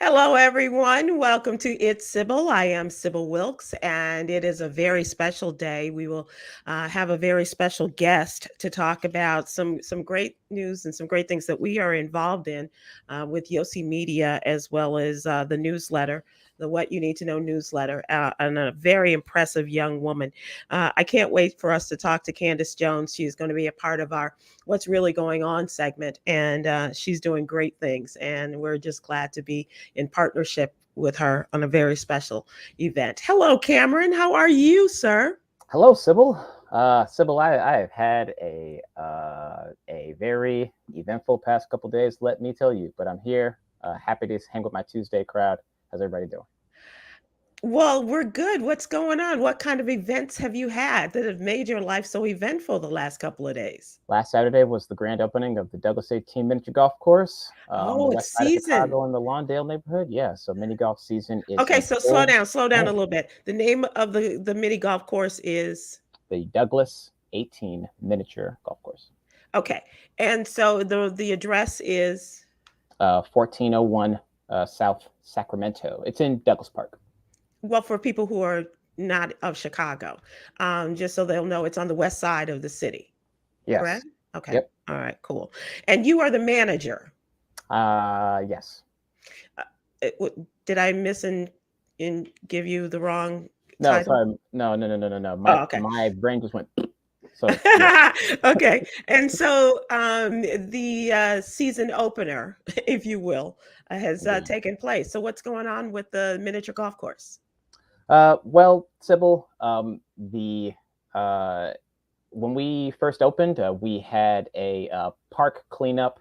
Hello, everyone. Welcome to It's Sybil. I am Sybil Wilkes, and it is a very special day. We will have a very special guest to talk about some great news and some great things that we are involved in with Yossi Media, as well as the newsletter, the What You Need to Know newsletter, and a very impressive young woman. I can't wait for us to talk to Candace Jones. She's going to be a part of our What's Really Going On segment, and she's doing great things, and we're just glad to be in partnership with her on a very special event. Hello, Khameron. How are you, sir? Hello, Sybil. Sybil, I have had a very eventful past couple days, let me tell you. But I'm here, happy to hang with my Tuesday crowd. How's everybody doing? Well, we're good. What's going on? What kind of events have you had that have made your life so eventful the last couple of days? Last Saturday was the grand opening of the Douglas 18 miniature golf course on the Oh, it's west side of season. Chicago in the Lawndale neighborhood. Yeah, so mini golf season is Okay, in so full slow down a swing. little bit. The name of the mini golf course is The Douglas 18 miniature golf course, okay, and so the address is 1401 South Sacramento. It's in Douglas Park. well for people who are not of Chicago, just so they'll know it's on the west side of the city. Correct? Yes. Okay. Yep. All right, cool. And you are the manager. Yes. Uh, did I miss and give you the wrong No, title? sorry. No. My Oh, okay. my brain just went. So yeah. Okay. And so the season opener, if you will, has Indeed. taken place. So what's going on with the miniature golf course? Well, Sybil, the uh, when we first opened, we had a park cleanup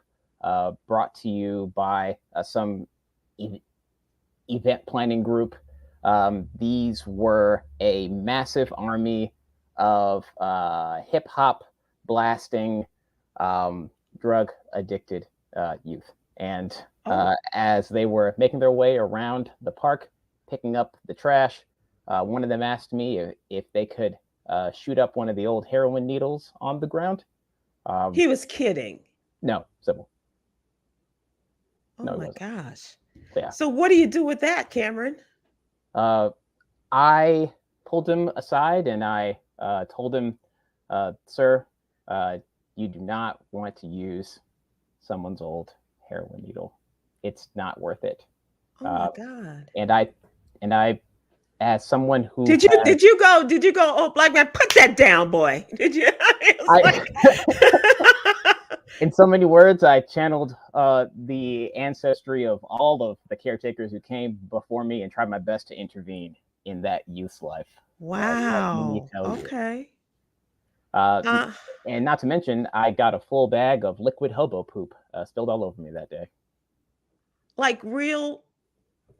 brought to you by some e- event planning group. These were a massive army of hip hop blasting, drug addicted youth. And Oh, as they were making their way around the park, picking up the trash, one of them asked me if they could shoot up one of the old heroin needles on the ground. Um, he was kidding. no, Sybil. Oh No, it my wasn't. gosh. Yeah. So what do you do with that, Khameron? Uh, I pulled him aside and I told him, "Sir, uh, you do not want to use someone's old heroin needle. It's not worth it." Oh my Uh, God. and I, and I, as someone who Did you has, did you go, oh black man, put that down, boy? Did you? It was I, like in so many words, I channeled the ancestry of all of the caretakers who came before me and tried my best to intervene in that youth's life. Let me wow. tell you. Okay. Uh, Uh and not to mention, I got a full bag of liquid hobo poop spilled all over me that day. like real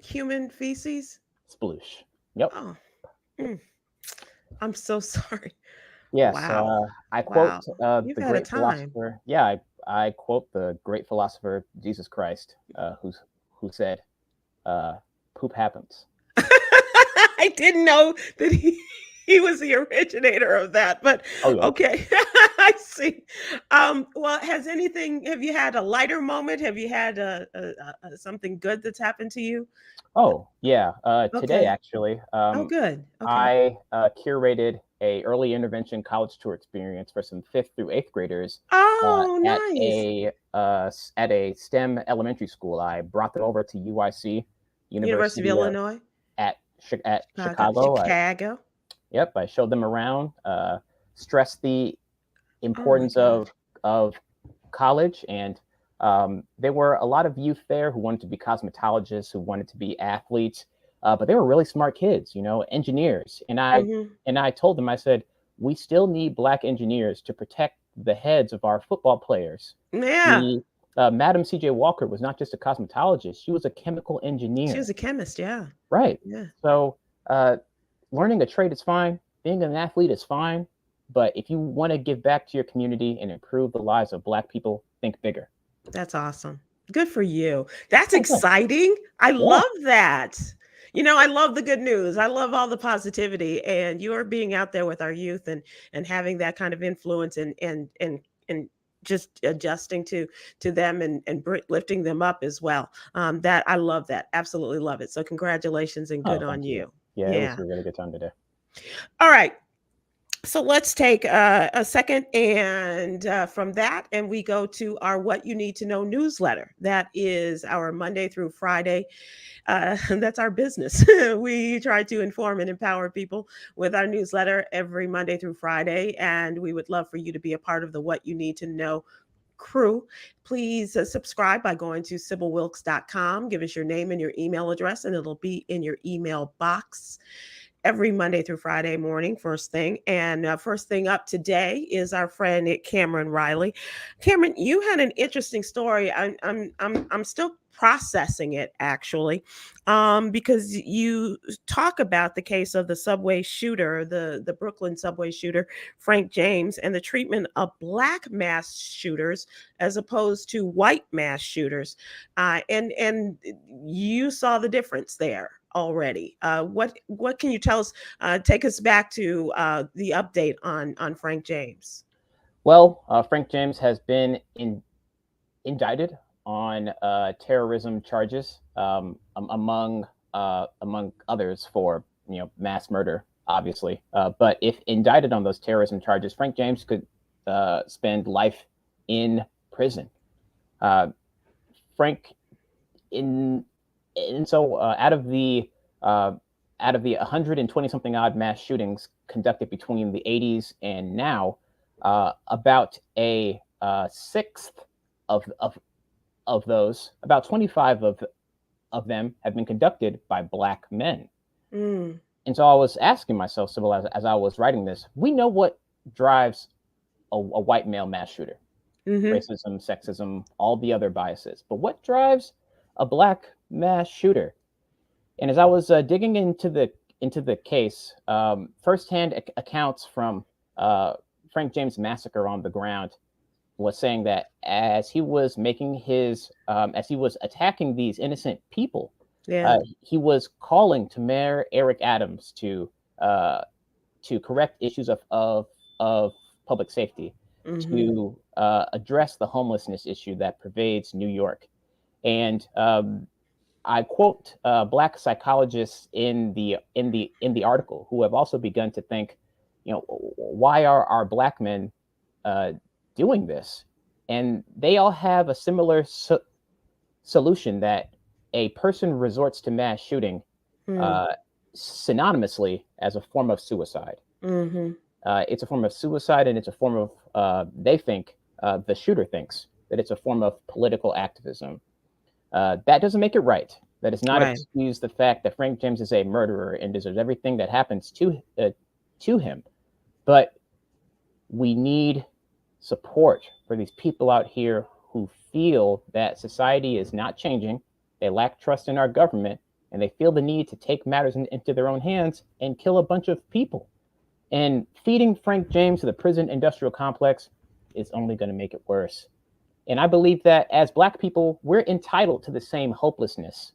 human feces? Sploosh. Yep. Oh, mm, I'm so sorry. Yes. Wow. I Wow. quote You've the had a great time. philosopher. Yeah, I quote the great philosopher Jesus Christ, who said, "Poop happens." I didn't know that he was the originator of that, but Oh yeah. okay. I see. Well, have you had a lighter moment? Have you had something good that's happened to you? Oh yeah. Today Okay. actually, Oh, good. Okay. I curated a early intervention college tour experience for some fifth through eighth graders Oh, at nice. a STEM elementary school. I brought them over to UIC, University of University of Illinois, at Chicago. Chicago. Chicago. Yep, I showed them around, stressed the Oh my importance God. of college, and there were a lot of youth there who wanted to be cosmetologists, who wanted to be athletes, but they were really smart kids, engineers. Hmm. And I told them, I said, we still need black engineers to protect the heads of our football players. Yeah. The Madam C.J. Walker was not just a cosmetologist; she was a chemical She engineer. was a chemist. Yeah. Right. Yeah. So, learning a trade is fine. Being an athlete is fine. But if you want to give back to your community and improve the lives of Black people, think bigger. That's awesome. Good for you. That's Oh, thanks. exciting. I Yeah. love that. I love the good news. I love all the positivity, and you're being out there with our youth and having that kind of influence and just adjusting to them and lifting them up as well. That I love that. Absolutely love it. So congratulations and good Oh, on thank you. you. Yeah, it was Yeah. a really good time today. All right. So let's take a second and from that, and we go to our What You Need to Know newsletter. That is our Monday through Friday. That's our business. We try to inform and empower people with our newsletter every Monday through Friday, and we would love for you to be a part of the What You Need to Know crew. Please subscribe by going to sybilwilkes.com. Give us your name and your email address, and it'll be in your email box every Monday through Friday morning, first thing. And first thing up today is our friend Khameron Riley. Khameron, you had an interesting story. I'm still processing it actually, because you talk about the case of the subway shooter, the Brooklyn subway shooter, Frank James, and the treatment of black mass shooters as opposed to white mass shooters, and you saw the difference there already. What can you tell us? Take us back to the update on Frank James. Well, Frank James has been indicted on terrorism charges, among others for mass murder, obviously. But if indicted on those terrorism charges, Frank James could spend life in prison. Frank in and so out of the 120 something odd mass shootings conducted between the 80s and now, about a sixth of those, about 25 of them have been conducted by black men. Mm. And so I was asking myself, Sybil, as I was writing this, we know what drives a white male mass shooter: Mm-hmm. racism, sexism, all the other biases. But what drives a black mass shooter? And as I was digging into the case, firsthand accounts from Frank James massacre on the ground was saying that as he was attacking these innocent people, Yeah. he was calling to Mayor Eric Adams to correct issues of public safety, Mm-hmm. to address the homelessness issue that pervades New York. And I quote black psychologists in the article who have also begun to think, why are our black men doing this? And they all have a similar solution, that a person resorts to mass shooting Mm. synonymously as a form of suicide. Mm-hmm. It's a form of suicide, and it's a form of, they think, the shooter thinks that it's a form of political activism. That doesn't make it right. That does not Right. excuse the fact that Frank James is a murderer and deserves everything that happens to him. But we need support for these people out here who feel that society is not changing. They lack trust in our government, and they feel the need to take matters into their own hands and kill a bunch of people. And feeding Frank James to the prison industrial complex is only going to make it worse. And I believe that as black people, we're entitled to the same hopelessness,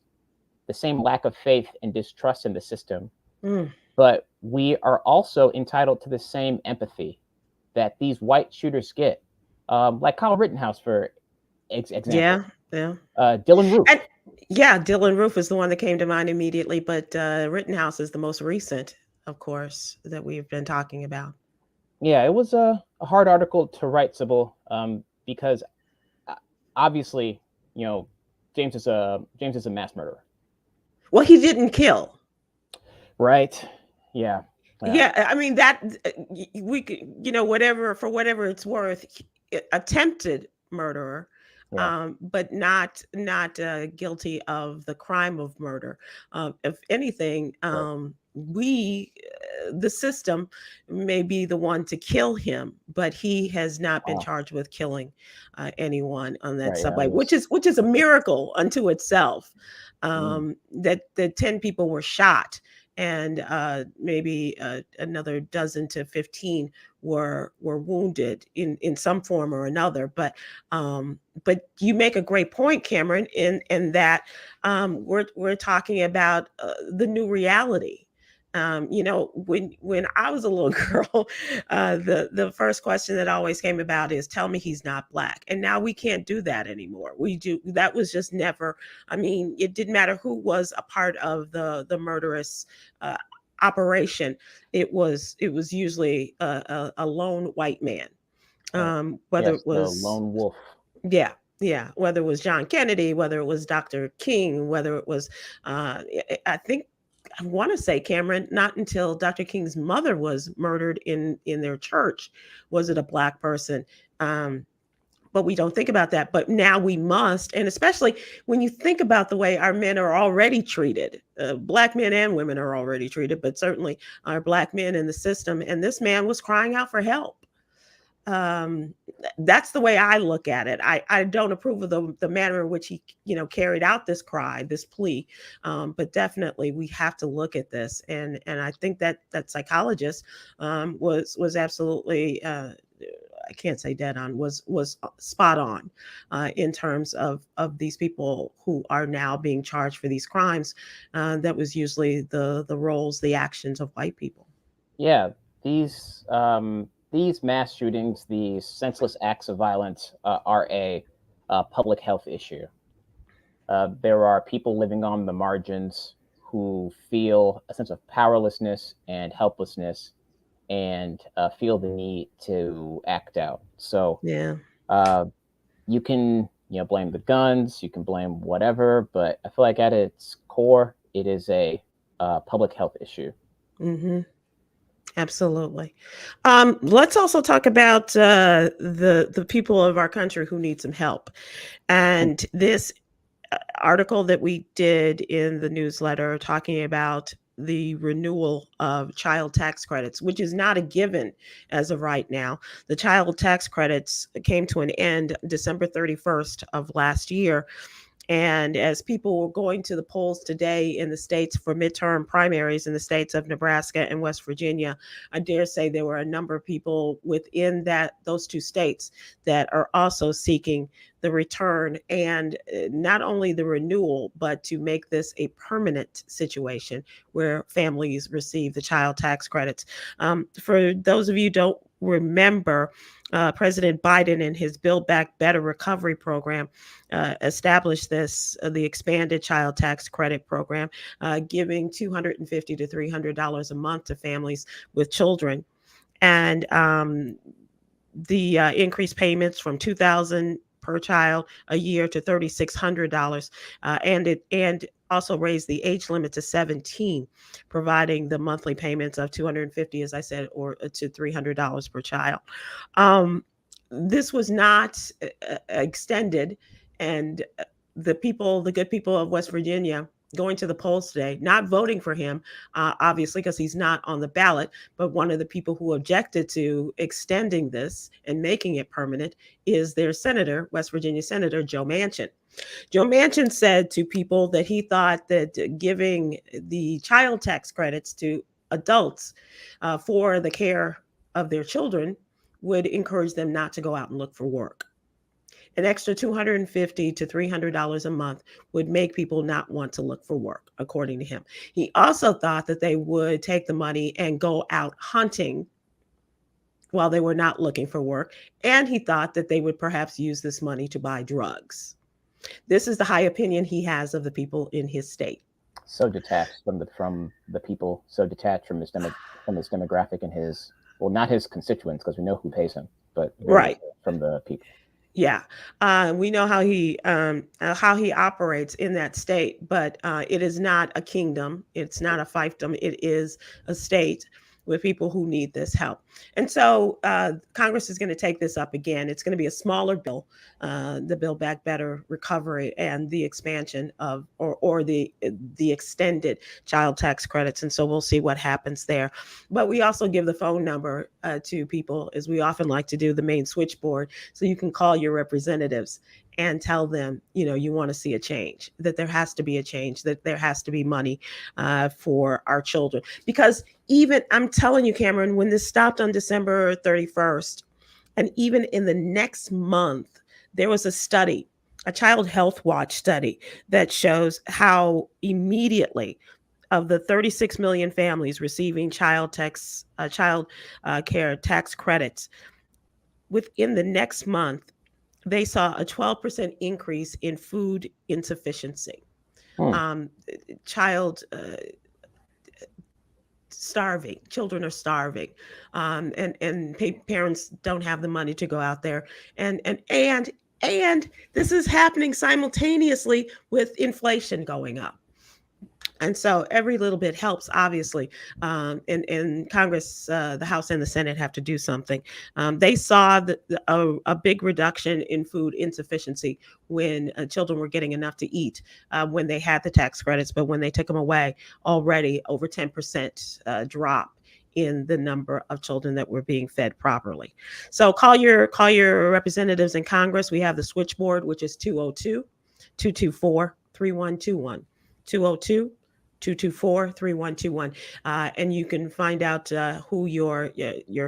the same lack of faith and distrust in the system. Mm. But we are also entitled to the same empathy that these white shooters get. Like Kyle Rittenhouse, for example. Yeah. Yeah. Dylan Roof. And yeah, Dylan Roof is the one that came to mind immediately, but Rittenhouse is the most recent, of course, that we've been talking about. Yeah, it was a hard article to write, Sybil, because obviously, James is a mass murderer. Well, he didn't kill. Right. Yeah. Yeah, I mean that we could, whatever, for whatever it's worth, attempted murderer, Yeah. but not guilty of the crime of murder. If anything, Right. the system may be the one to kill him, but he has not been Wow. charged with killing anyone on that Right. Yeah. subway, which is a miracle unto itself. Mm. That the 10 people were shot, and maybe another dozen to 15 were wounded in some form or another. But you make a great point, Khameron, in that we're talking about the new reality When I was a little girl, the first question that always came about is, "Tell me he's not black." And now we can't do that anymore. We do that was just never. I mean, it didn't matter who was a part of the murderous uh, operation. It was usually a lone white man, Right. whether Yes, it the was lone wolf. yeah, yeah. Whether it was John Kennedy, whether it was Dr. King, whether it was, I think, I want to say Cameron. Not until Dr. King's mother was murdered in their church was it a black person. Um, but we don't think about that. But now we must, and especially when you think about the way our men are already treated, black men and women are already treated, but certainly our black men in the system. And this man was crying out for help. um that's the way I look at it. I don't approve of the manner in which he carried out this cry, this plea. But definitely we have to look at this, and I think that psychologist was absolutely I can't say dead on, was spot on in terms of these people who are now being charged for these crimes. That was usually the roles, the actions of white people. Yeah, these mass shootings, these senseless acts of violence, are a public health issue. There are people living on the margins who feel a sense of powerlessness and helplessness, and feel the need to act out. So Yeah. uh, you can blame the guns, you can blame whatever, but I feel like at its core, it is a public health issue. Hmm. Absolutely. Let's also talk about the people of our country who need some help. And this article that we did in the newsletter talking about the renewal of child tax credits, which is not a given as of right now. The child tax credits came to an end December 31st of last year. And as people were going to the polls today in the states for midterm primaries in the states of Nebraska and West Virginia, I dare say there were a number of people within those two states that are also seeking the return, and not only the renewal, but to make this a permanent situation where families receive the child tax credits. For those of you who don't remember, President Biden and his Build Back Better recovery program established the expanded child tax credit program, giving $250 to $300 a month to families with children. And the increased payments from $2,000 per child a year to $3,600, and also raised the age limit to 17, providing the monthly payments of $250, as I said, or to $300 per child. Um, this was not extended, and the good people of West Virginia going to the polls today, not voting for him, obviously, because he's not on the ballot. But one of the people who objected to extending this and making it permanent is their senator, West Virginia Senator Joe Manchin. Joe Manchin said to people that he thought that giving the child tax credits to adults for the care of their children would encourage them not to go out and look for work. An extra $250 to $300 a month would make people not want to look for work, according to him. He also thought that they would take the money and go out hunting while they were not looking for work. And he thought that they would perhaps use this money to buy drugs. This is the high opinion he has of the people in his state. So detached from the people, so detached from his demographic and his, well, not his constituents, because we know who pays him, but Right. from the people. Yeah, we know how he operates in that state, but it is not a kingdom. It's not a fiefdom. It is a state with people who need this help. And so Congress is going to take this up again. It's going to be a smaller bill, the Build Back Better recovery and the expansion of or the extended child tax credits. And so we'll see what happens there. But we also give the phone number to people, as we often like to do, the main switchboard, so you can call your representatives and tell them, you want to see a change, that there has to be a change, that there has to be money for our children. Because even, I'm telling you, Khameron, when this stopped on December 31st, and even in the next month, there was a study, a Child Health Watch study, that shows how immediately of the 36 million families receiving child care tax credits, within the next month, they saw a 12% increase in food insufficiency. Hmm. Um, child starving, children are starving, and parents don't have the money to go out there, and this is happening simultaneously with inflation going up. And so every little bit helps, obviously. And Congress, the House and the Senate have to do something. They saw a big reduction in food insufficiency when children were getting enough to eat when they had the tax credits, but when they took them away, already over 10% drop in the number of children that were being fed properly. So call your representatives in Congress. We have the switchboard, which is 202-224-3121. 202-224-3121, and you can find out who your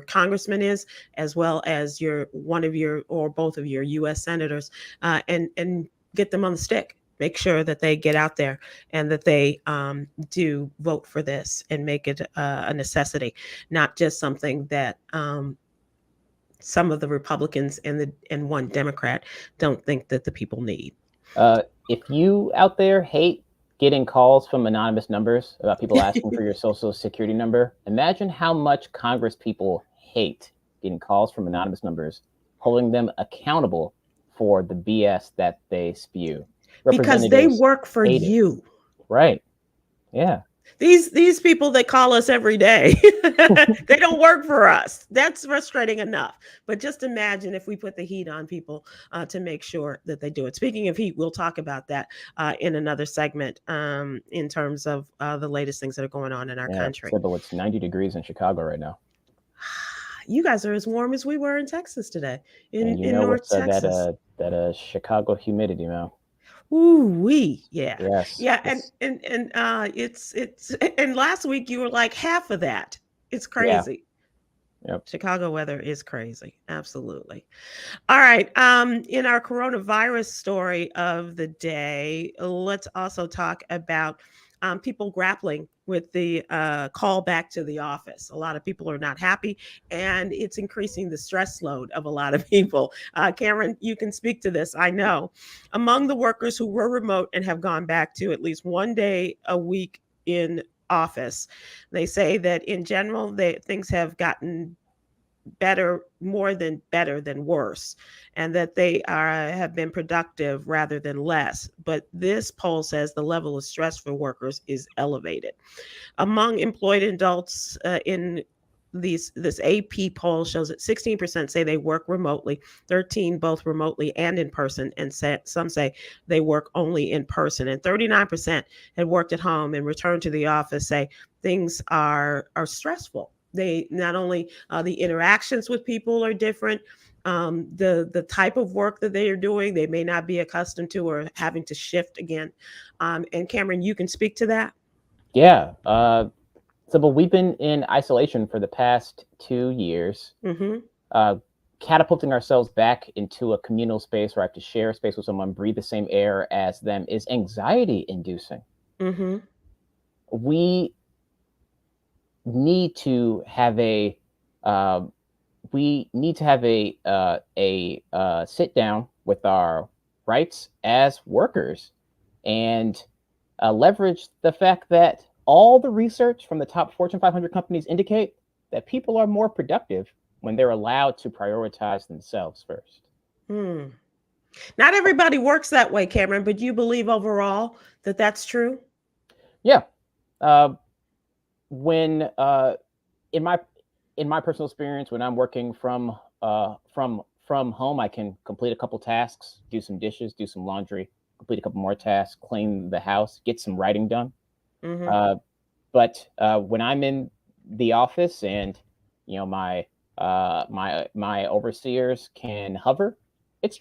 congressman is, as well as your one of your or both of your U.S. senators, and get them on the stick. Make sure that they get out there and that they do vote for this and make it a necessity, not just something that some of the Republicans and one Democrat don't think that the people need. If you out there hate getting calls from anonymous numbers about people asking for your social security number, imagine how much Congress people hate getting calls from anonymous numbers, holding them accountable for the BS that they spew. Because they work for you. Right. Yeah. These people that call us every day, they don't work for us. That's frustrating enough. But just imagine if we put the heat on people to make sure that they do it. Speaking of heat, we'll talk about that in another segment in terms of the latest things that are going on in our country. Sybil, it's 90 degrees in Chicago right now. You guys are as warm as we were in Texas today, in North Texas. That Chicago humidity, man. Ooh wee, yeah, yes, yeah, and it's and last week you were like half of that. It's crazy. Yeah. Yep. Chicago weather is crazy, absolutely. All right, in our coronavirus story of the day, let's also talk about people grappling with the call back to the office. A lot of people are not happy, and it's increasing the stress load of a lot of people. Khameron, you can speak to this. I know among the workers who were remote and have gone back to at least one day a week in office, they say that in general, things have gotten better than worse, and that they have been productive rather than less. But this poll says the level of stress for workers is elevated. Among employed adults in this AP poll shows that 16% say they work remotely, 13 both remotely and in person, and some say they work only in person, and 39% had worked at home and returned to the office say things are stressful. They not only the interactions with people are different, the type of work that they are doing, they may not be accustomed to or having to shift again. And Khameron, you can speak to that. Yeah. But we've been in isolation for the past 2 years, catapulting ourselves back into a communal space where I have to share a space with someone, breathe the same air as them, is anxiety inducing. We need to have a sit down with our rights as workers and leverage the fact that all the research from the top Fortune 500 companies indicate that people are more productive when they're allowed to prioritize themselves first. Not everybody works that way, Khameron, but you believe overall that that's true? Yeah. When in my personal experience, when I'm working from home, I can complete a couple tasks, do some dishes, do some laundry, complete a couple more tasks, clean the house, get some writing done. But when I'm in the office and my overseers can hover, it's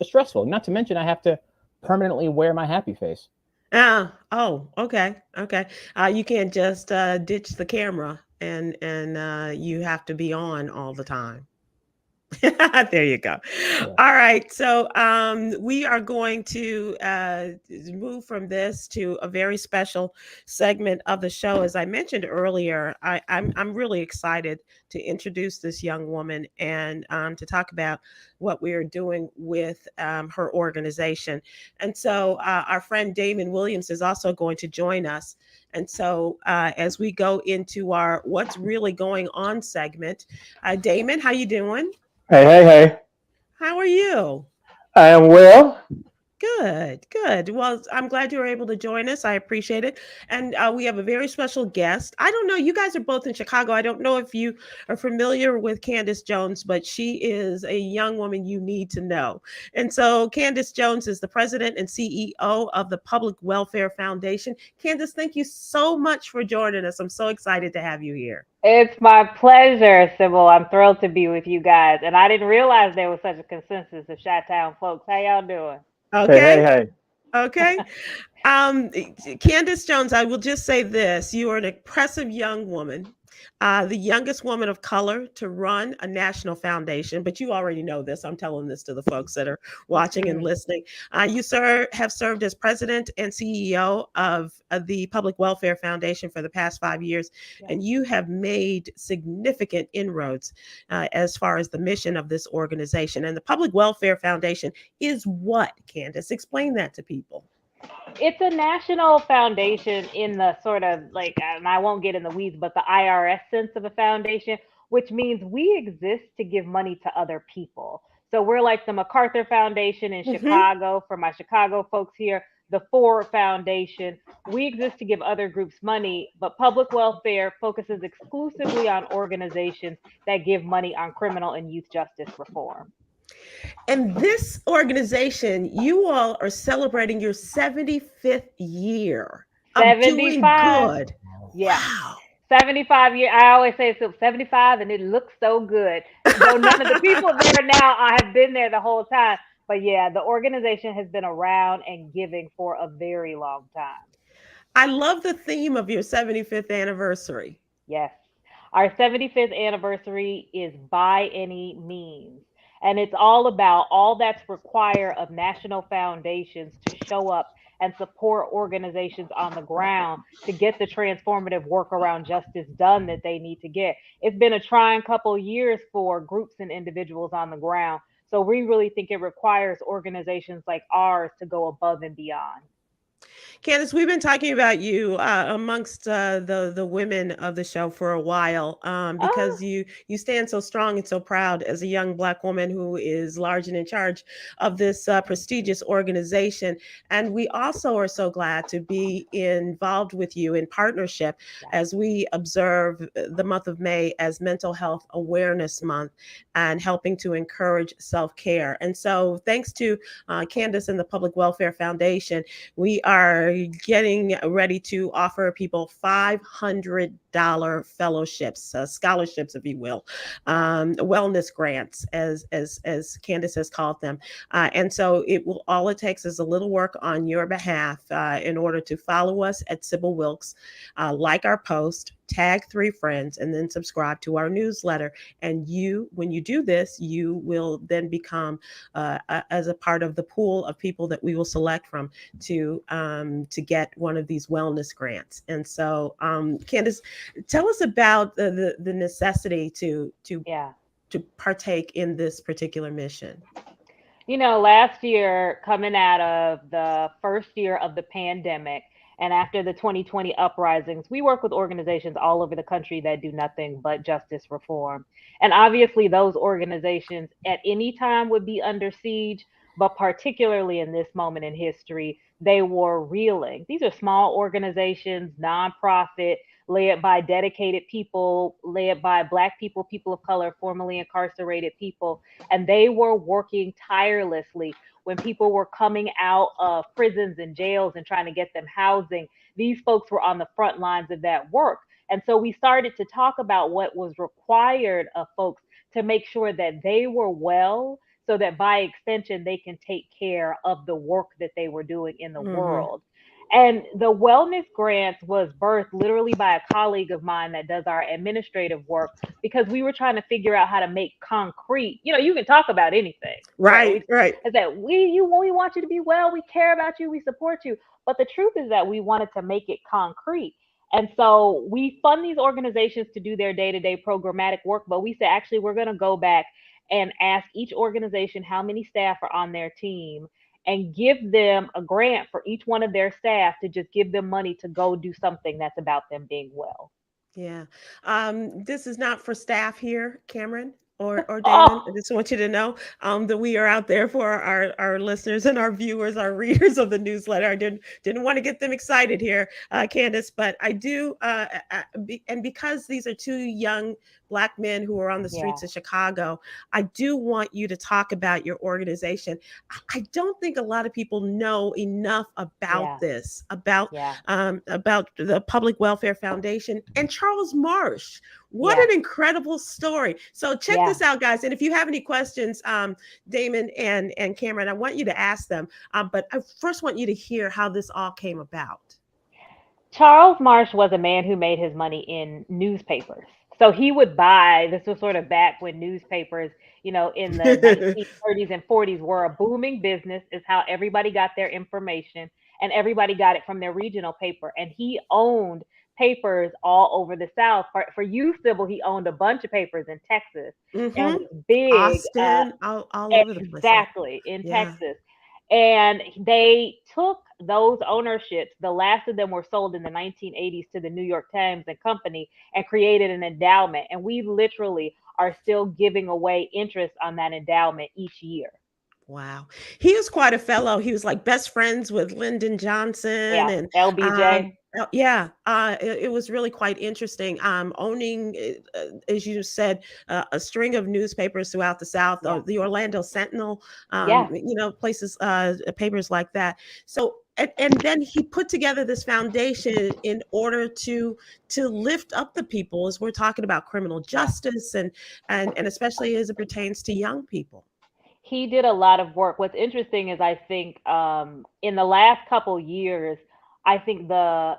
stressful. Not to mention I have to permanently wear my happy face. Okay. You can't just ditch the camera and you have to be on all the time. There you go. Yeah. All right. So we are going to move from this to a very special segment of the show. As I mentioned earlier, I'm really excited to introduce this young woman and to talk about what we are doing with her organization. And so our friend Damon Williams is also going to join us. And so as we go into our "What's Really Going On" segment, Damon, how you doing? Hey, hey, hey. How are you? I am well. Good, good. Well, I'm glad you were able to join us. I appreciate it. And we have a very special guest. I don't know, you guys are both in Chicago. I don't know if you are familiar with Candace Jones, but she is a young woman you need to know. And so, Candace Jones is the president and CEO of the Public Welfare Foundation. Candace, thank you so much for joining us. I'm so excited to have you here. It's my pleasure, Sybil. I'm thrilled to be with you guys. And I didn't realize there was such a consensus of Chi-Town folks. How y'all doing? Hey, hey, Okay. hey. Okay. Um, Candace Jones, I will just say this. You are an impressive young woman, the youngest woman of color to run a national foundation, but you already know this. I'm telling this to the folks that are watching and listening. Have served as president and CEO of the Public Welfare Foundation for the past 5 years, and you have made significant inroads as far as the mission of this organization. And the Public Welfare Foundation is what, Candace? Explain that to people. It's a national foundation in the sort of like, and I won't get in the weeds, but the IRS sense of a foundation, which means we exist to give money to other people. So we're like the MacArthur Foundation in Mhm. Chicago, for my Chicago folks here, the Ford Foundation. We exist to give other groups money, but public welfare focuses exclusively on organizations that give money on criminal and youth justice reform. And this organization, you all are celebrating your 75th year of doing 75. good. Yeah. Wow. 75 year. I always say it's 75 and it looks so good. Though none of the people there now I have been there the whole time. But yeah, the organization has been around and giving for a very long time. I love the theme of your 75th anniversary. Yes. Our 75th anniversary is by any means. And it's all about all that's required of national foundations to show up and support organizations on the ground to get the transformative work around justice done that they need to get. It's been a trying couple years for groups and individuals on the ground. So we really think it requires organizations like ours to go above and beyond. Candace, we've been talking about you amongst the women of the show for a while because Oh, you stand so strong and so proud as a young Black woman who is large and in charge of this prestigious organization. And we also are so glad to be involved with you in partnership yeah. as we observe the month of May as Mental Health Awareness Month and helping to encourage self care. And so, thanks to Candace and the Public Welfare Foundation, we are getting ready to offer people $500 fellowships, scholarships, if you will, wellness grants, as Candace has called them. And so it will all it takes is a little work on your behalf in order to follow us at Sybil Wilkes, like our post, tag 3 friends, and then subscribe to our newsletter. And when you do this, you will then become as a part of the pool of people that we will select from to get one of these wellness grants. And so, Candace, tell us about the necessity Yeah. to partake in this particular mission. Last year, coming out of the first year of the pandemic and after the 2020 uprisings, we work with organizations all over the country that do nothing but justice reform. And obviously, those organizations at any time would be under siege, but particularly in this moment in history, they were reeling. These are small organizations, nonprofit, led by dedicated people, led by Black people, people of color, formerly incarcerated people, and they were working tirelessly when people were coming out of prisons and jails and trying to get them housing. These folks were on the front lines of that work. And so we started to talk about what was required of folks to make sure that they were well so that by extension, they can take care of the work that they were doing in the world. And the wellness grants was birthed literally by a colleague of mine that does our administrative work, because we were trying to figure out how to make concrete. You can talk about anything. Right. Is that we want you to be well, we care about you, we support you. But the truth is that we wanted to make it concrete. And so we fund these organizations to do their day-to-day programmatic work, but we said, actually, we're going to go back and ask each organization how many staff are on their team and give them a grant for each one of their staff to just give them money to go do something that's about them being well. Yeah. This is not for staff here, Khameron or Damon. I just want you to know that we are out there for our listeners and our viewers, our readers of the newsletter. I didn't want to get them excited here, Candice, but I do, and because these are two young Black men who are on the streets of Chicago, I do want you to talk about your organization. I don't think a lot of people know enough about this, about the Public Welfare Foundation and Charles Marsh. What an incredible story. So check this out, guys. And if you have any questions, Damon and Khameron, I want you to ask them. But I first want you to hear how this all came about. Charles Marsh was a man who made his money in newspapers. So he would buy, this was sort of back when newspapers, in the 1930s and 40s were a booming business, is how everybody got their information, and everybody got it from their regional paper. And he owned papers all over the South. For you, Sybil, he owned a bunch of papers in Texas and was big. Austin, all over the place. Exactly, in Texas. And they took those ownerships, the last of them were sold in the 1980s to the New York Times and Company, and created an endowment. And we literally are still giving away interest on that endowment each year. Wow. He was quite a fellow. He was like best friends with Lyndon Johnson and LBJ. It was really quite interesting. Owning, as you said, a string of newspapers throughout the South, the Orlando Sentinel, places, papers like that. So, and then he put together this foundation in order to lift up the people, as we're talking about criminal justice and especially as it pertains to young people. He did a lot of work. What's interesting is I think in the last couple years, I think the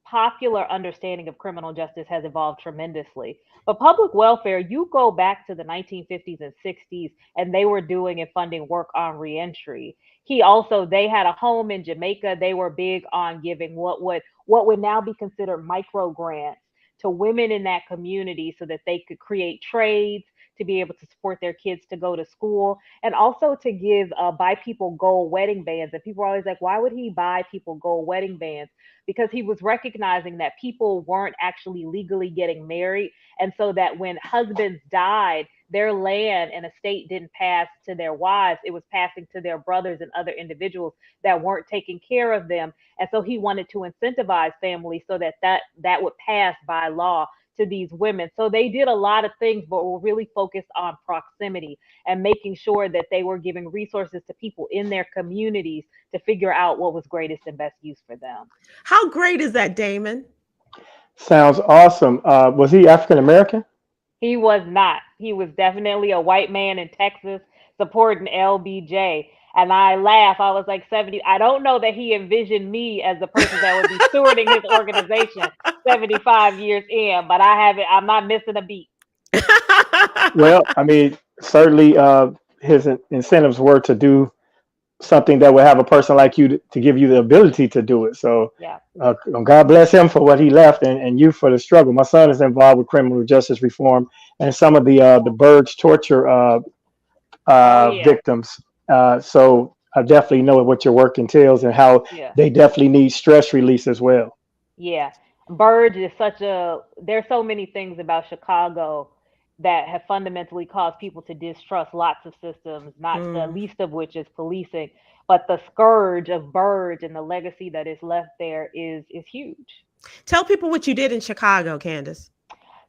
popular understanding of criminal justice has evolved tremendously. But public welfare, you go back to the 1950s and 60s, and they were doing and funding work on reentry. They had a home in Jamaica. They were big on giving what would now be considered micro grants to women in that community so that they could create trades, to be able to support their kids to go to school, and also to give buy people gold wedding bands. And people are always like, why would he buy people gold wedding bands? Because he was recognizing that people weren't actually legally getting married. And so that when husbands died, their land and estate didn't pass to their wives. It was passing to their brothers and other individuals that weren't taking care of them. And so he wanted to incentivize families so that would pass by law to these women. So they did a lot of things, but were really focused on proximity and making sure that they were giving resources to people in their communities to figure out what was greatest and best use for them. How great is that, Damon? Sounds awesome. Was he African American? He was not. He was definitely a white man in Texas supporting LBJ. And I laugh. I was like 70. I don't know that he envisioned me as the person that would be stewarding his organization 75 years in, but I'm not missing a beat. Well, I mean, certainly his incentives were to do something that would have a person like you to give you the ability to do it. So God bless him for what he left and you for the struggle. My son is involved with criminal justice reform and some of the Burge torture victims. So I definitely know what your work entails and how they definitely need stress release as well. Yeah. Burge is there's so many things about Chicago that have fundamentally caused people to distrust lots of systems, not the least of which is policing. But the scourge of Burge and the legacy that is left there is huge. Tell people what you did in Chicago, Candace.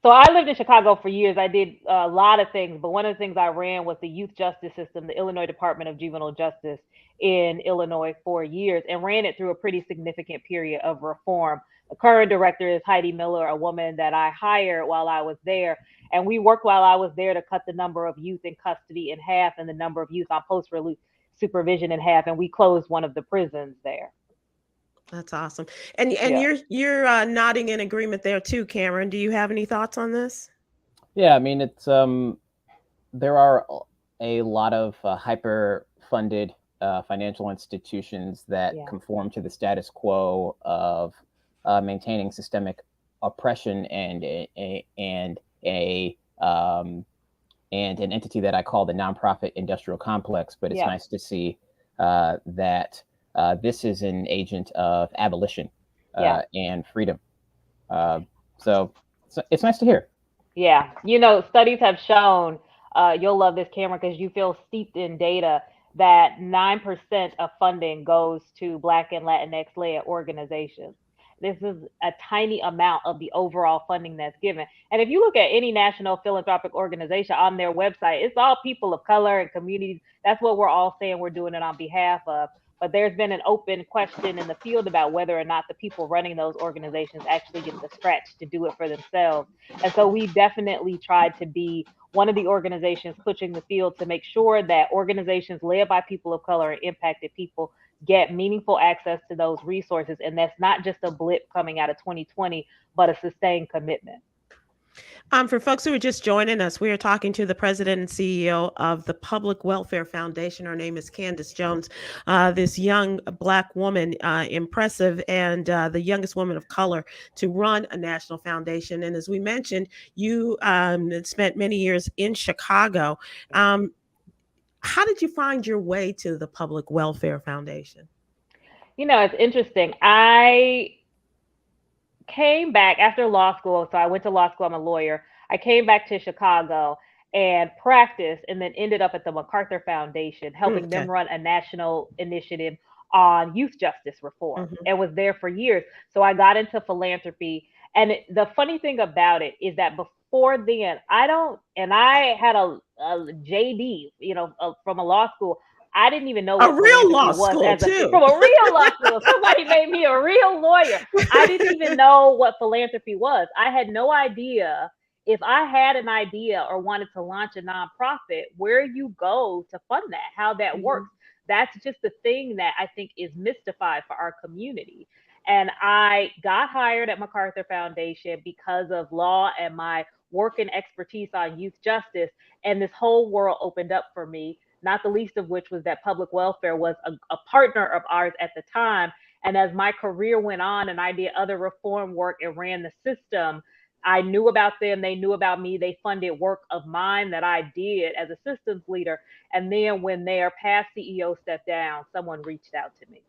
So I lived in Chicago for years. I did a lot of things, but one of the things I ran was the youth justice system. The Illinois Department of Juvenile Justice in Illinois for years and ran it through a pretty significant period of reform. The current director is Heidi Miller, a woman that I hired while I was there. And we worked while I was there to cut the number of youth in custody in half and the number of youth on post-release supervision in half. And we closed one of the prisons there. That's awesome. And you're nodding in agreement there too, Khameron. Do you have any thoughts on this? Yeah, I mean, it's there are a lot of hyper-funded financial institutions that conform to the status quo of maintaining systemic oppression and an entity that I call the nonprofit industrial complex. But it's nice to see that this is an agent of abolition and freedom. So it's nice to hear. Yeah, you know, studies have shown, you'll love this, Khameron, because you feel steeped in data, that 9% of funding goes to Black and Latinx-led organizations. This is a tiny amount of the overall funding that's given. And if you look at any national philanthropic organization on their website, it's all people of color and communities. That's what we're all saying we're doing it on behalf of. But there's been an open question in the field about whether or not the people running those organizations actually get the scratch to do it for themselves. And so we definitely tried to be one of the organizations pushing the field to make sure that organizations led by people of color and impacted people get meaningful access to those resources. And that's not just a blip coming out of 2020, but a sustained commitment. For folks who are just joining us, we are talking to the president and CEO of the Public Welfare Foundation. Her name is Candace Jones, this young Black woman, impressive, and the youngest woman of color to run a national foundation. And as we mentioned, you spent many years in Chicago. How did you find your way to the Public Welfare Foundation? You know, it's interesting. I came back after law school. So I went to law school. I'm a lawyer. I came back to Chicago and practiced, and then ended up at the MacArthur Foundation, helping them run a national initiative on youth justice reform, and was there for years. So I got into philanthropy. And the funny thing about it is that before then, I had a JD, you know, from a law school. I didn't even know what a real law school from a real law school. Somebody made me a real lawyer. I didn't even know what philanthropy was. I had no idea if I had an idea or wanted to launch a nonprofit, where you go to fund that, how that works. That's just the thing that I think is mystified for our community. And I got hired at MacArthur Foundation because of law and my work and expertise on youth justice. And this whole world opened up for me, not the least of which was that public welfare was a partner of ours at the time. And as my career went on and I did other reform work and ran the system, I knew about them. They knew about me. They funded work of mine that I did as a systems leader. And then when their past CEO stepped down, someone reached out to me.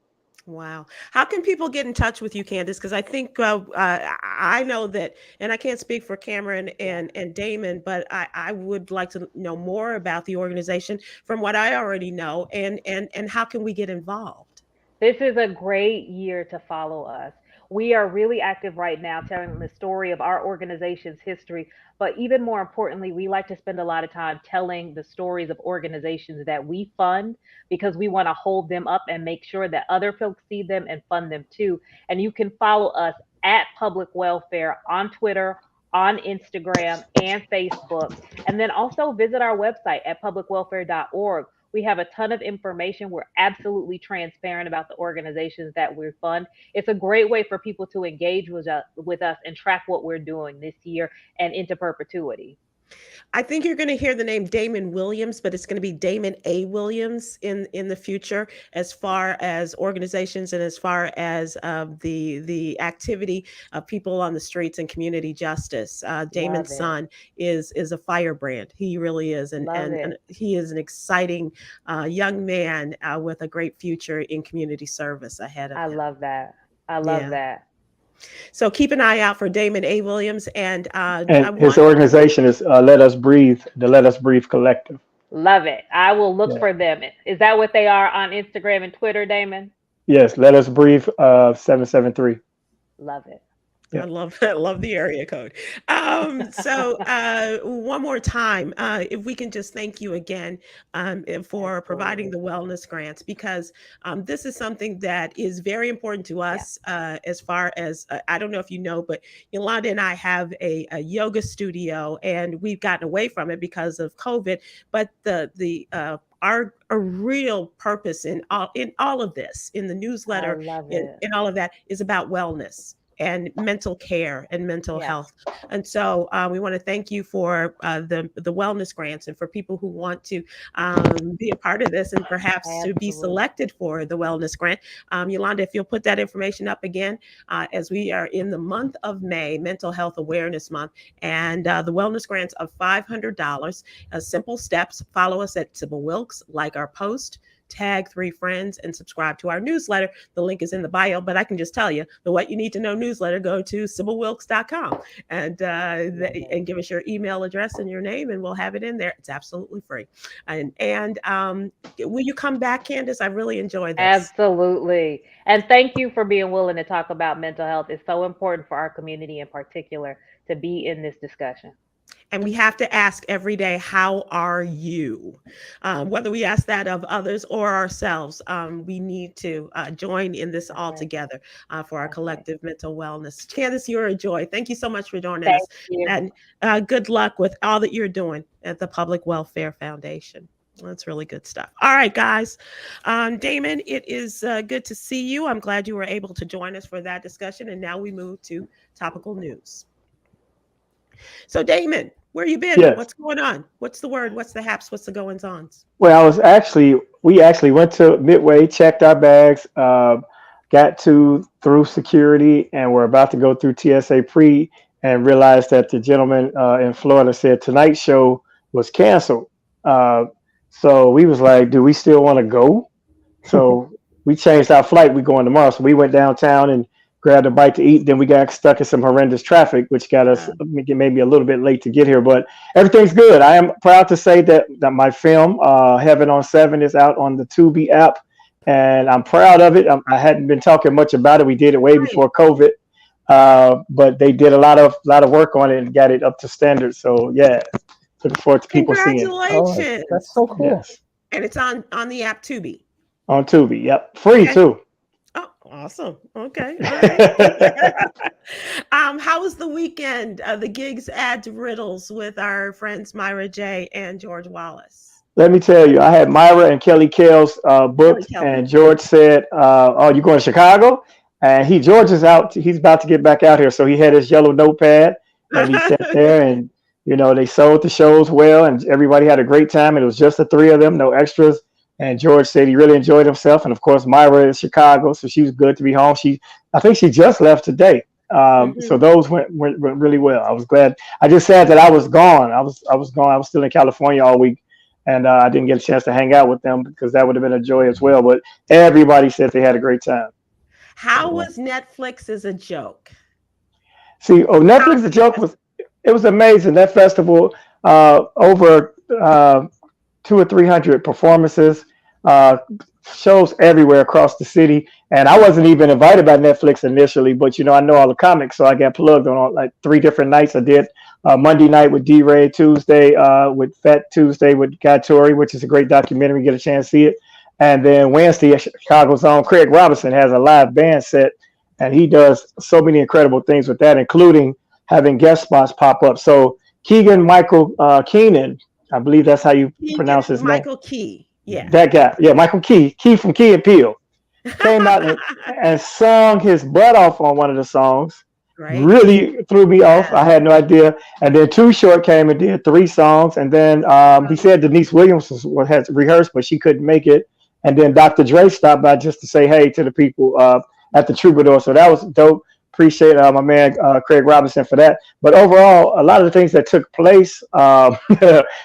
Wow. How can people get in touch with you, Candace? Because I think I know that, and I can't speak for Khameron and Damon, but I would like to know more about the organization from what I already know, and how can we get involved? This is a great year to follow us. We are really active right now telling the story of our organization's history, but even more importantly, we like to spend a lot of time telling the stories of organizations that we fund, because we want to hold them up and make sure that other folks see them and fund them too. And you can follow us at Public Welfare on Twitter, on Instagram and Facebook, and then also visit our website at publicwelfare.org. We have a ton of information. We're absolutely transparent about the organizations that we fund. It's a great way for people to engage with us and track what we're doing this year and into perpetuity. I think you're going to hear the name Damon Williams, but it's going to be Damon A. Williams in the future, as far as organizations and as far as the activity of people on the streets and community justice. Damon's son is a firebrand. He really is, and he is an exciting young man with a great future in community service ahead of him. I love that. I love that. So keep an eye out for Damon A. Williams, and his organization is Let Us Breathe, the Let Us Breathe Collective. Love it. I will look for them. Is that what they are on Instagram and Twitter, Damon? Yes, Let Us Breathe 773. Love it. I love the area code. So one more time, if we can just thank you again for providing the wellness grants, because this is something that is very important to us. As far as I don't know if you know, but Yolanda and I have a yoga studio, and we've gotten away from it because of COVID. But our real purpose in all of this, in the newsletter, in all of that, is about wellness and mental care and mental health. And so we want to thank you for the wellness grants, and for people who want to be a part of this and perhaps to be selected for the wellness grant. Yolanda, if you'll put that information up again, as we are in the month of May, Mental Health Awareness Month, and the wellness grants of $500. Simple steps. Follow us at Sybil Wilkes, like our post, tag 3 friends, and subscribe to our newsletter. The link is in the bio, but I can just tell you the What You Need to Know newsletter. Go to sybilwilkes.com and give us your email address and your name, and we'll have it in there. It's absolutely free. And will you come back, Candace? I really enjoyed this. Absolutely. And thank you for being willing to talk about mental health. It's so important for our community in particular to be in this discussion. And we have to ask every day, how are you? Whether we ask that of others or ourselves, we need to join in this all together for our collective mental wellness. Candice, you're a joy. Thank you so much for joining us. And good luck with all that you're doing at the Public Welfare Foundation. That's really good stuff. All right, guys. Damon, it is good to see you. I'm glad you were able to join us for that discussion. And now we move to topical news. So, Damon, where you been? Yes. What's going on? What's the word? What's the haps? What's the goings-ons? Well, we actually went to Midway, checked our bags, got through security, and we're about to go through TSA pre, and realized that the gentleman in Florida said tonight's show was canceled. So we was like, do we still want to go? So we changed our flight. We're going tomorrow. So we went downtown and grabbed a bite to eat. Then we got stuck in some horrendous traffic, which got us maybe a little bit late to get here. But everything's good. I am proud to say that my film, Heaven on 7, is out on the Tubi app, and I'm proud of it. I hadn't been talking much about it. We did it way before COVID, but they did a lot of work on it and got it up to standard. So yeah, looking forward to people seeing it. Congratulations! That's so cool. Yes. And it's on the app Tubi. On Tubi, yep, free too. Oh, awesome. Okay. All right. How was the weekend? The gigs, ads, riddles with our friends Myra J. and George Wallace. Let me tell you, I had Myra and Kelly Kells booked, and George said, "Oh, you going to Chicago?" And George is out. He's about to get back out here, so he had his yellow notepad, and he sat there, and they sold the shows well, and everybody had a great time. And it was just the 3 of them, no extras. And George said he really enjoyed himself. And of course, Myra is Chicago, so she was good to be home. I think she just left today. So those went really well. I was glad. I just said that I was gone. I was gone. I was still in California all week, and I didn't get a chance to hang out with them, because that would have been a joy as well. But everybody said they had a great time. How was Netflix as a joke? See, Netflix as a joke was amazing. That festival, over 200 or 300 performances. Shows everywhere across the city, and I wasn't even invited by Netflix initially, but I know all the comics, so I got plugged on like 3 different nights. I did Monday night with D-Ray, Tuesday with Fat Tuesday with Guy Torrey, which is a great documentary. Get a chance to see it. And then Wednesday, Chicago's own Craig Robinson has a live band set, and he does so many incredible things with that, including having guest spots pop up. So Keegan Michael Keenan, I believe that's how you pronounce his name. Michael Key. Yeah. That guy. Yeah, Michael Key from Key and Peele, came out and sung his butt off on one of the songs. Right. Really threw me off. I had no idea. And then Too Short came and did 3 songs. And then he said Denise Williams had rehearsed, but she couldn't make it. And then Dr. Dre stopped by just to say hey to the people at the Troubadour. So that was dope. Appreciate my man Craig Robinson for that. But overall, a lot of the things that took place,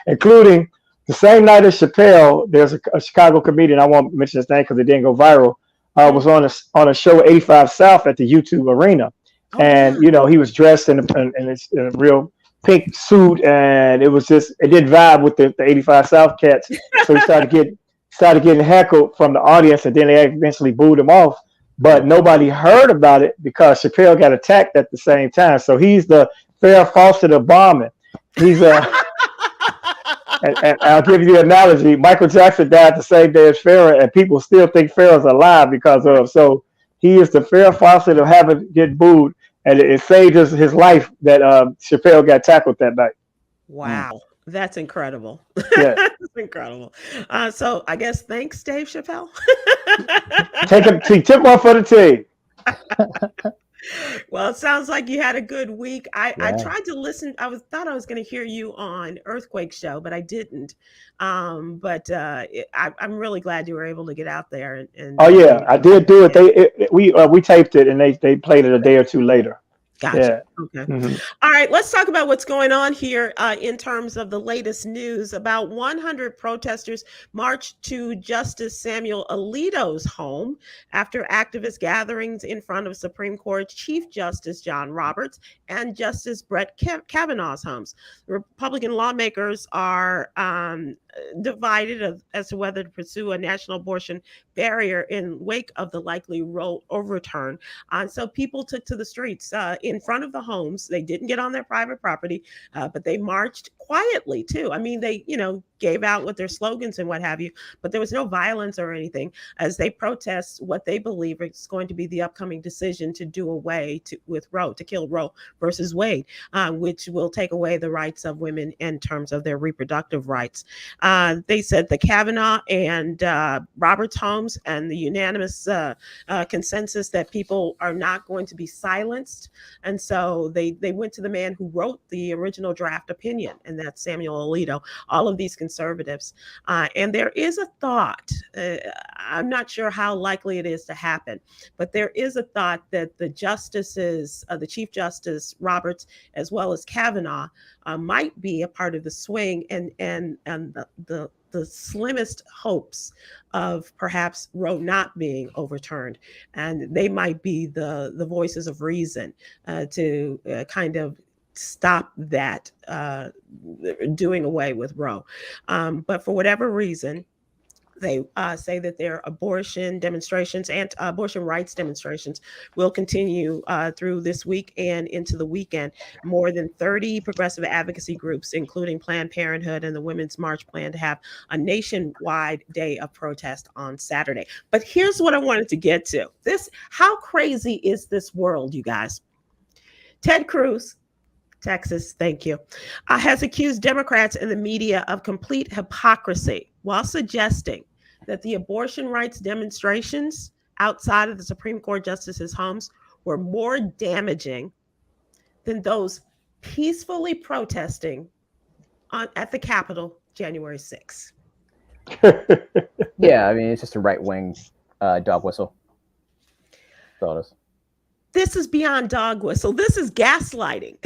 including the same night as Chappelle, there's a Chicago comedian, I won't mention his name because it didn't go viral, was on a show 85 South at the YouTube Arena. And, he was dressed in a real pink suit, and it didn't vibe with the 85 South cats. So he started getting heckled from the audience, and then they eventually booed him off. but nobody heard about it because Chappelle got attacked at the same time. So he's the Farrah Fawcett of bombing. He's and I'll give you the analogy. Michael Jackson died the same day as Farrah, and people still think Farrah's alive because of. So he is the Farrah Fawcett of having get booed, and it saved his life that Chappelle got tackled that night. Wow. That's incredible. Yeah. That's incredible. So I guess thanks, Dave Chappelle. Tip one for the team. Well, it sounds like you had a good week. I Yeah. tried to listen. Thought I was going to hear you on Earthquake Show, but I didn't. I'm really glad you were able to get out there. And Oh yeah, I did do it. We taped it and they played it a day or two later. Gotcha. Yeah. Okay. Mm-hmm. All right. Let's talk about what's going on here in terms of the latest news. About 100 protesters marched to Justice Samuel Alito's home after activist gatherings in front of Supreme Court Chief Justice John Roberts and Justice Brett Kavanaugh's homes. Republican lawmakers are divided as to whether to pursue a national abortion barrier in wake of the likely Roe overturn. So people took to the streets in front of the homes. They didn't get on their private property, but they marched quietly too. I mean, they, gave out with their slogans and what have you, but there was no violence or anything as they protest what they believe is going to be the upcoming decision to do away with Roe, to kill Roe versus Wade, which will take away the rights of women in terms of their reproductive rights. They said the Kavanaugh and Roberts homes and the unanimous consensus that people are not going to be silenced. And so they went to the man who wrote the original draft opinion, and that's Samuel Alito, all of these conservatives. And there is a thought, I'm not sure how likely it is to happen, but there is a thought that the justices, the Chief Justice Roberts, as well as Kavanaugh, might be a part of the swing and the slimmest hopes of perhaps Roe not being overturned. And they might be the voices of reason to kind of stop that doing away with Roe. But for whatever reason, they say that their abortion demonstrations and abortion rights demonstrations will continue through this week and into the weekend. More than 30 progressive advocacy groups, including Planned Parenthood and the Women's March, plan to have a nationwide day of protest on Saturday. But here's what I wanted to get to. How crazy is this world, you guys? Ted Cruz, Texas, thank you, has accused Democrats and the media of complete hypocrisy while suggesting that the abortion rights demonstrations outside of the Supreme Court justices' homes were more damaging than those peacefully protesting at the Capitol January 6th. Yeah, I mean, it's just a right-wing dog whistle. That's all it is. This is beyond dog whistle. This is gaslighting.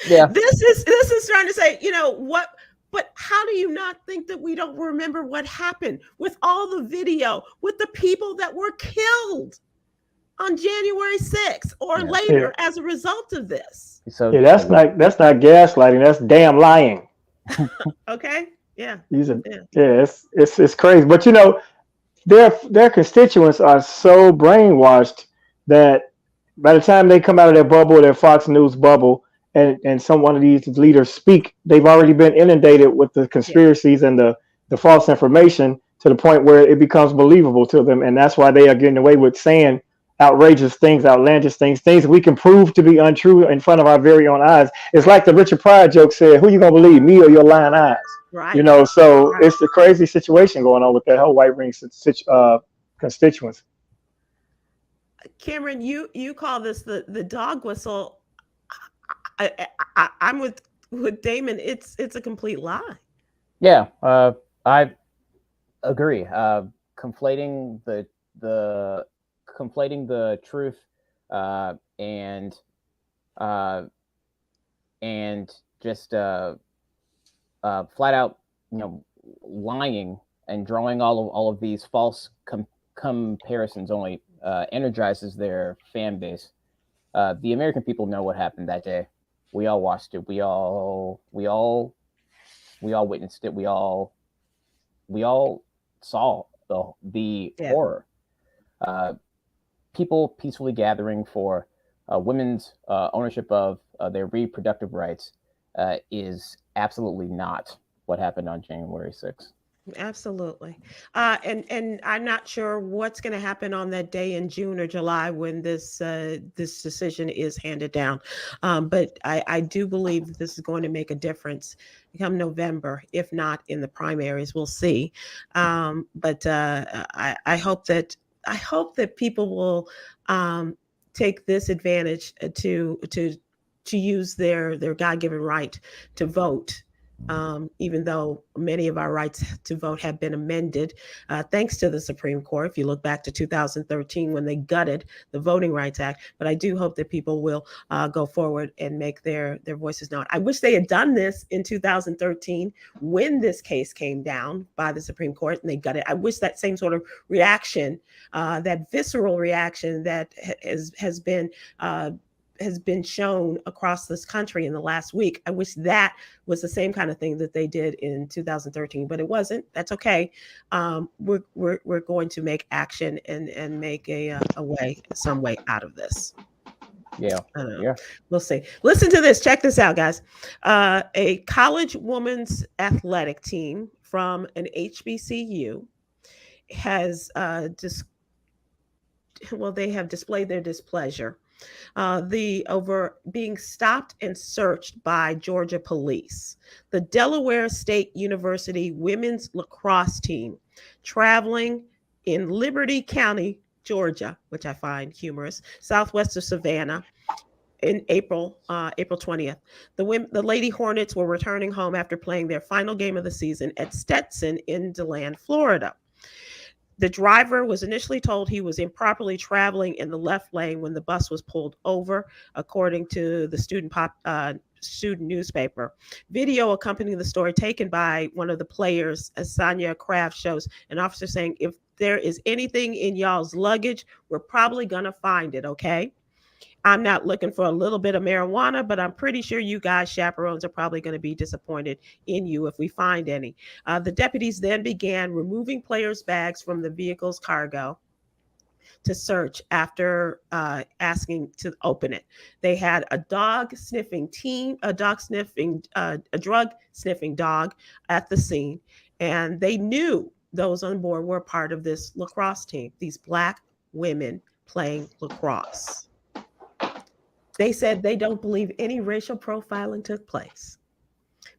Yeah. This is trying to say, what, but how do you not think that we don't remember what happened with all the video, with the people that were killed on January 6th or later as a result of this? So that's not gaslighting. That's damn lying. Okay. Yeah. It's crazy. But their constituents are so brainwashed that by the time they come out of their bubble, their Fox News bubble, and one of these leaders speak, they've already been inundated with the conspiracies and the false information to the point where it becomes believable to them. And that's why they are getting away with saying outrageous things, outlandish things we can prove to be untrue in front of our very own eyes. It's like the Richard Pryor joke said, who you going to believe, me or your lying eyes? Right. It's a crazy situation going on with that whole white ring constituents. Cameron, you call this the dog whistle. I'm with Damon. It's a complete lie. Yeah, I agree. Conflating the truth and just flat out, lying and drawing all of these false comparisons only energizes their fan base. The American people know what happened that day. We all watched it. We all witnessed it. We all saw the horror. people peacefully gathering for women's ownership of their reproductive rights is absolutely not what happened on January 6th. Absolutely. And I'm not sure what's going to happen on that day in June or July when this decision is handed down. But I do believe this is going to make a difference come November, if not in the primaries. We'll see. But I hope that people will take this advantage to use their God-given right to vote. Even though many of our rights to vote have been amended, thanks to the Supreme Court, if you look back to 2013 when they gutted the Voting Rights Act. But I do hope that people will go forward and make their voices known. I wish they had done this in 2013 when this case came down by the Supreme Court and they gutted. I wish that same sort of reaction, that visceral reaction that has been shown across this country in the last week. I wish that was the same kind of thing that they did in 2013, but it wasn't. That's okay. We're going to make action and make some way out of this. Yeah. We'll see. Listen to this. Check this out, guys. A college women's athletic team from an HBCU has they have displayed their displeasure over being stopped and searched by Georgia police. The Delaware State University women's lacrosse team traveling in Liberty County, Georgia, which I find humorous, southwest of Savannah, in April 20th. The Lady Hornets were returning home after playing their final game of the season at Stetson in DeLand, Florida. The driver was initially told he was improperly traveling in the left lane when the bus was pulled over, according to the student newspaper. Video accompanying the story taken by one of the players, Sonia Kraft, shows an officer saying, "If there is anything in y'all's luggage, we're probably going to find it, okay? I'm not looking for a little bit of marijuana, but I'm pretty sure you guys, chaperones, are probably going to be disappointed in you if we find any." The deputies then began removing players' bags from the vehicle's cargo to search after asking to open it. They had a drug sniffing dog at the scene, and they knew those on board were part of this lacrosse team, these Black women playing lacrosse. They said they don't believe any racial profiling took place.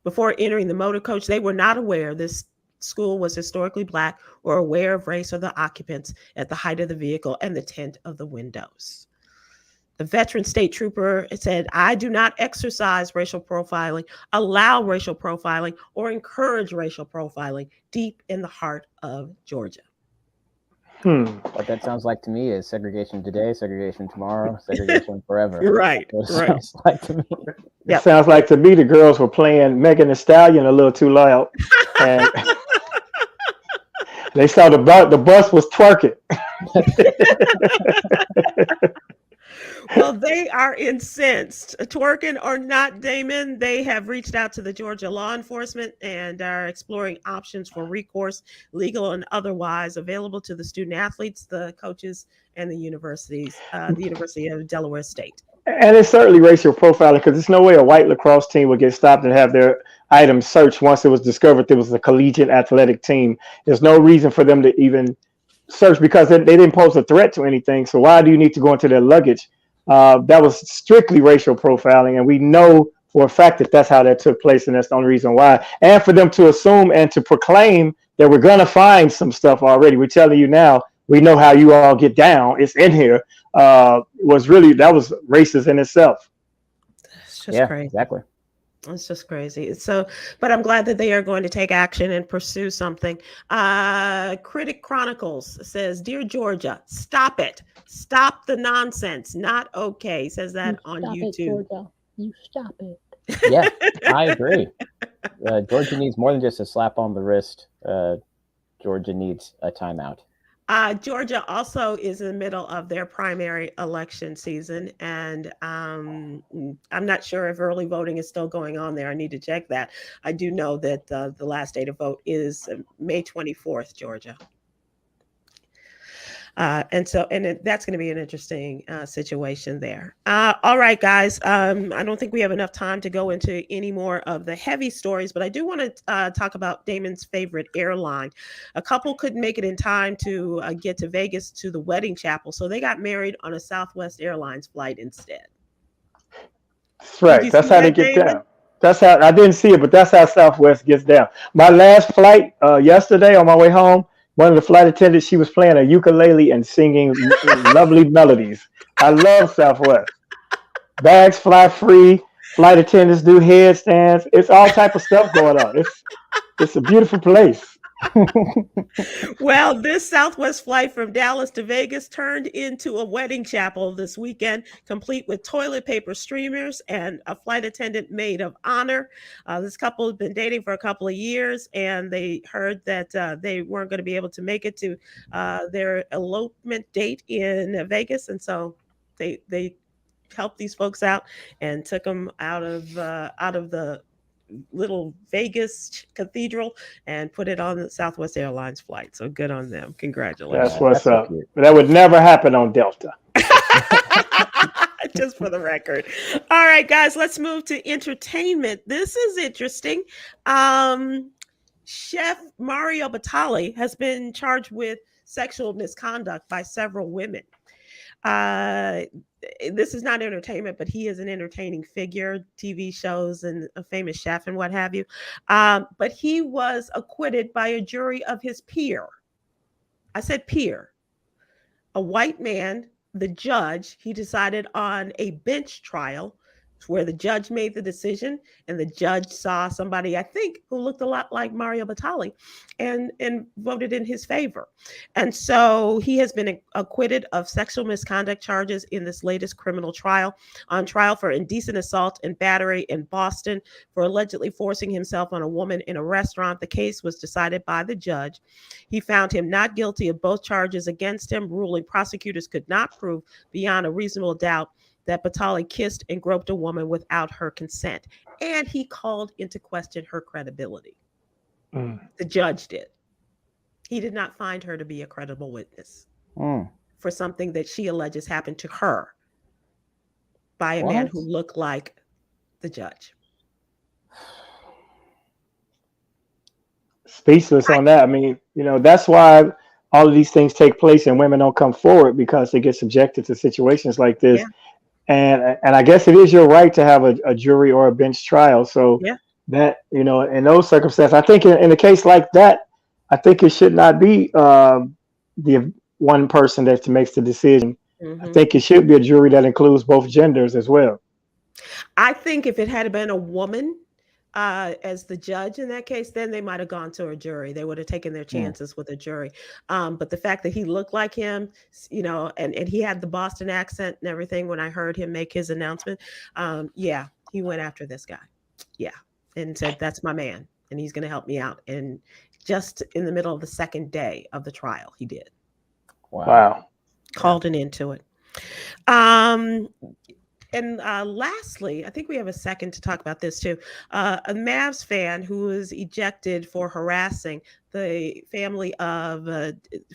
Before entering the motor coach, they were not aware this school was historically Black or aware of race or the occupants at the height of the vehicle and the tint of the windows. The veteran state trooper said, "I do not exercise racial profiling, allow racial profiling, or encourage racial profiling deep in the heart of Georgia." What that sounds like to me is segregation today, segregation tomorrow, segregation forever. Right. Sounds like to me. It sounds like to me the girls were playing Megan Thee Stallion a little too loud, and they saw the bus was twerking. Well, they are incensed. Twerking or not, Damon, they have reached out to the Georgia law enforcement and are exploring options for recourse, legal and otherwise, available to the student athletes, the coaches, and the University of Delaware State. And it's certainly racial profiling, because there's no way a white lacrosse team would get stopped and have their items searched once it was discovered there was a collegiate athletic team. There's no reason for them to even search, because they didn't pose a threat to anything. So why do you need to go into their luggage? That was strictly racial profiling, and we know for a fact that that's how that took place, and that's the only reason why. And for them to assume and to proclaim that we're going to find some stuff already, we're telling you now, we know how you all get down, it's in here, that was racist in itself. It's just crazy. Exactly. It's just crazy. So, but I'm glad that they are going to take action and pursue something. Critic Chronicles says, "Dear Georgia, stop it. Stop the nonsense. Not okay." Says that on YouTube. It, Georgia. You stop it. Yeah, I agree. Georgia needs more than just a slap on the wrist. Georgia needs a timeout. Georgia also is in the middle of their primary election season, and I'm not sure if early voting is still going on there. I need to check that. I do know that the last day to vote is May 24th, Georgia. That's going to be an interesting situation there. All right, guys. I don't think we have enough time to go into any more of the heavy stories, but I do want to talk about Damon's favorite airline. A couple couldn't make it in time to get to Vegas to the wedding chapel, so they got married on a Southwest Airlines flight instead. That's right. That's how they get Damon? down. That's how I didn't see it, but that's how Southwest gets down. My last flight yesterday on my way home, one of the flight attendants, she was playing a ukulele and singing lovely melodies. I love Southwest. Bags fly free. Flight attendants do headstands. It's all type of stuff going on. It's a beautiful place. Well, this Southwest flight from Dallas to Vegas turned into a wedding chapel this weekend, complete with toilet paper streamers and a flight attendant maid of honor. This couple has been dating for a couple of years, and they heard that they weren't going to be able to make it to their elopement date in Vegas, and so they helped these folks out and took them out of the little Vegas cathedral and put it on the Southwest Airlines flight. So good on them. Congratulations. That's what's up. That would never happen on Delta. Just for the record. All right, guys, let's move to entertainment. This is interesting. Chef Mario Batali has been charged with sexual misconduct by several women. This is not entertainment, but he is an entertaining figure, TV shows and a famous chef and what have you. But he was acquitted by a jury of his peer. I said peer. A white man, the judge, he decided on a bench trial where the judge made the decision, and the judge saw somebody, I think, who looked a lot like Mario Batali and voted in his favor. And so he has been acquitted of sexual misconduct charges in this latest criminal trial, on trial for indecent assault and battery in Boston for allegedly forcing himself on a woman in a restaurant. The case was decided by the judge. He found him not guilty of both charges against him, ruling prosecutors could not prove beyond a reasonable doubt that Batali kissed and groped a woman without her consent. And he called into question her credibility. The judge did. He did not find her to be a credible witness for something that she alleges happened to her by a man who looked like the judge. Speechless on that. I mean, that's why all of these things take place and women don't come forward, because they get subjected to situations like this. Yeah. And I guess it is your right to have a jury or a bench trial. So that, in those circumstances, I think in a case like that, I think it should not be the one person that makes the decision. I think it should be a jury that includes both genders as well. I think if it had been a woman as the judge in that case, then they might have gone to a jury. They would have taken their chances with a jury. But the fact that he looked like him, and he had the Boston accent and everything when I heard him make his announcement, he went after this guy. Yeah. And said, that's my man, and he's going to help me out. And just in the middle of the second day of the trial, he did. Wow. Called an end to it. And lastly, I think we have a second to talk about this too. A Mavs fan who was ejected for harassing the family of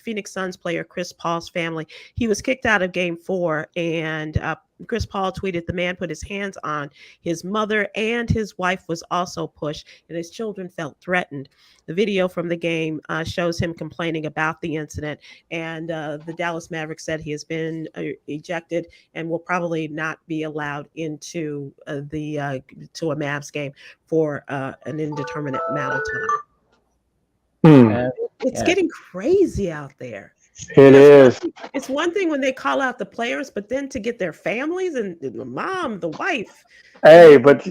Phoenix Suns player Chris Paul's family. He was kicked out of Game 4, and Chris Paul tweeted, the man put his hands on his mother, and his wife was also pushed, and his children felt threatened. The video from the game shows him complaining about the incident, and the Dallas Mavericks said he has been ejected and will probably not be allowed into to a Mavs game for an indeterminate amount of time. It's getting crazy out there. It is. It's one thing when they call out the players, but then to get their families and the mom, the wife. Hey, but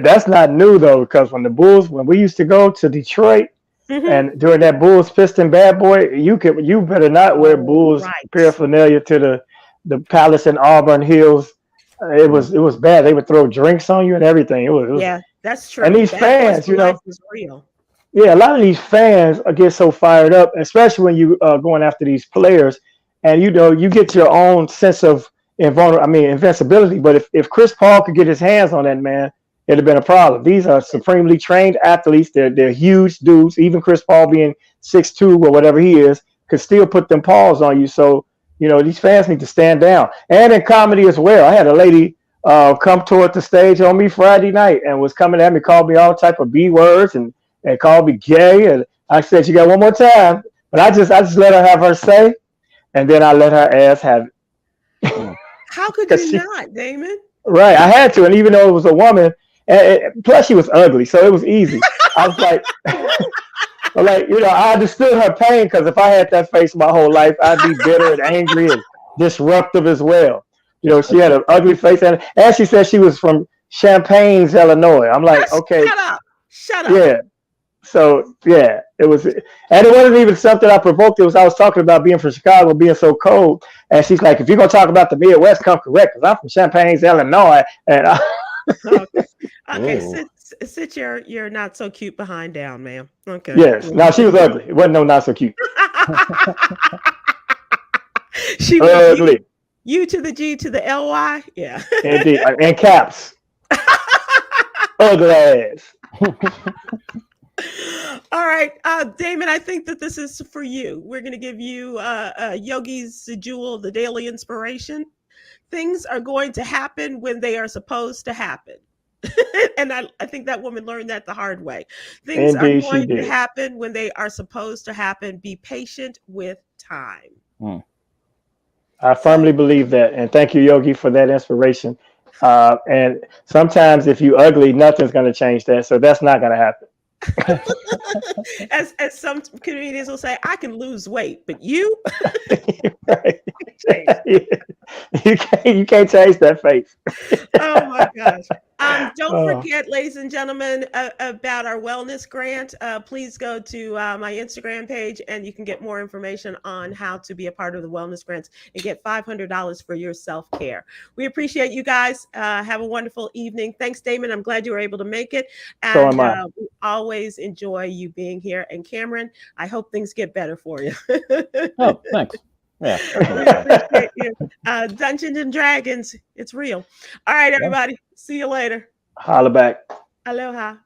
that's not new though, because when we used to go to Detroit, and during that Bulls Piston bad boy, you better not wear Bulls paraphernalia to the Palace in Auburn Hills. It was bad. They would throw drinks on you and everything. It was that's true. And these fans, is real. Yeah, a lot of these fans get so fired up, especially when you going after these players, and you get your own sense of invincibility. But if Chris Paul could get his hands on that man, it'd have been a problem. These are supremely trained athletes. They're huge dudes. Even Chris Paul being 6'2" or whatever he is, could still put them paws on you. So, these fans need to stand down. And in comedy as well. I had a lady come toward the stage on me Friday night and was coming at me, called me all type of B words and called me gay. And I said, "You got one more time." But I just let her have her say, and then I let her ass have it. How could you not, Damon? Right, I had to, and even though it was a woman, and plus she was ugly, so it was easy. I was like, I understood her pain, because if I had that face my whole life, I'd be bitter and angry and disruptive as well. She had an ugly face, and she said she was from Champaign, Illinois. I'm like, okay, shut up. Yeah. So yeah, it was, and it wasn't even something I provoked. I was talking about being from Chicago, being so cold, and she's like, "If you're gonna talk about the Midwest, come correct, because I'm from Champaign, Illinois." And okay, sit your not so cute behind down, ma'am. Okay. Yes. No, she was ugly. It wasn't no not so cute. She was ugly. U to the G to the LY. Yeah. Indeed. And caps. Ugly ass. All right, Damon, I think that this is for you. We're going to give you Yogi's Jewel, the daily inspiration. Things are going to happen when they are supposed to happen. And I think that woman learned that the hard way. Things Indeed, are going to happen when they are supposed to happen. Be patient with time. I firmly believe that. And thank you, Yogi, for that inspiration. And sometimes if you ugly, nothing's going to change that. So that's not going to happen. as some comedians will say, I can lose weight, but you right. You can't change that face. Oh my gosh. Don't forget, ladies and gentlemen, about our wellness grant. Please go to my Instagram page and you can get more information on how to be a part of the wellness grants and get $500 for your self-care. We appreciate you guys. Have a wonderful evening. Thanks, Damon. I'm glad you were able to make it. And so am I. We always enjoy you being here. And Khameron, I hope things get better for you. Oh, thanks. Yeah. Appreciate you. Dungeons and Dragons, it's real. All right, everybody. See you later. Holla back. Aloha.